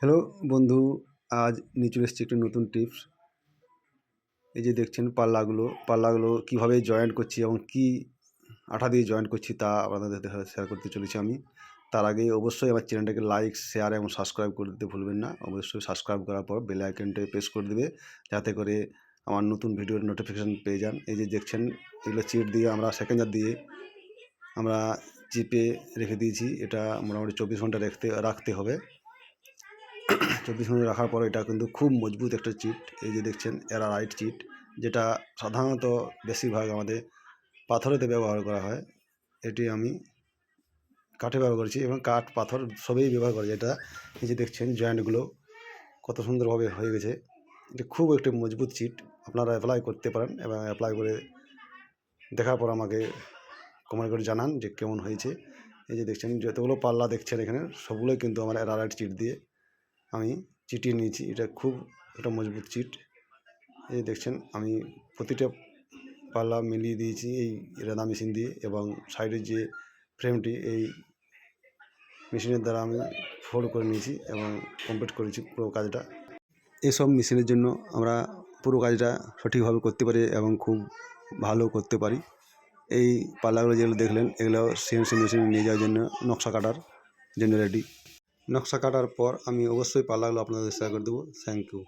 Hello বন্ধু, আজ নিয়ে চলে এসেছি একটি নতুন টিপস। এই যে দেখছেন পাল্লাগুলো কীভাবে জয়েন্ট করছি এবং কি আঠা দিয়ে জয়েন্ট করছি তা আপনাদের সাথে শেয়ার করতে চলেছি আমি। তার আগে অবশ্যই আমার চ্যানেলটাকে লাইক, শেয়ার এবং সাবস্ক্রাইব করে দিতে ভুলবেন না। অবশ্যই সাবস্ক্রাইব করার পর বেল আইকনটা প্রেস করে দেবে, যাতে করে আমার নতুন ভিডিওর নোটিফিকেশান পেয়ে যান। এই যে দেখছেন, এগুলো চিট দিয়ে আমরা সেকেন্ডার দিয়ে আমরা চিপে রেখে দিয়েছি। এটা মোটামুটি 24 ঘন্টা রাখতে হবে। 24 ঘন্টা রাখার পর এটা কিন্তু খুব মজবুত একটা চিট। এই যে দেখছেন এরারাইট চিট, যেটা সাধারণত বেশিরভাগ আমাদের পাথরেতে ব্যবহার করা হয়। এটি আমি কাঠে ব্যবহার করেছি এবং কাঠ পাথর সবই ব্যবহার করেছি এটা। এই যে দেখছেন জয়েন্টগুলো কত সুন্দরভাবে হয়ে গেছে। এটা খুব একটি মজবুত চিট। আপনারা অ্যাপ্লাই করতে পারেন এবং অ্যাপ্লাই করে দেখার পর আমাকে কমেন্ট করে জানান যে কেমন হয়েছে। এই যে দেখছেন যতগুলো পাল্লা দেখছেন এখানে সবগুলোই কিন্তু আমার এরারাইট চিট দিয়ে আমি চিটিয়ে নিয়েছি। এটা খুব একটা মজবুত চিট। এই দেখছেন আমি প্রতিটা পাল্লা মিলিয়ে দিয়েছি এই রেদা মেশিন দিয়ে, এবং সাইডের যে ফ্রেমটি এই মেশিনের দ্বারা আমি ফোল্ড করে নিয়েছি এবং কমপ্লিট করেছি পুরো কাজটা। এসব মেশিনের জন্য আমরা পুরো কাজটা সঠিকভাবে করতে পারি এবং খুব ভালো করতে পারি। এই পাল্লাগুলো যেগুলো দেখলেন, এগুলো সিএনসি মেশিনে নিয়ে যাওয়ার জন্য নকশা কাটার জন্য রেডি। নকশা কাটার পর আমি অবশ্যই পাল্লাগুলো আপনাদের শেয়ার করে দেবো। Thank you.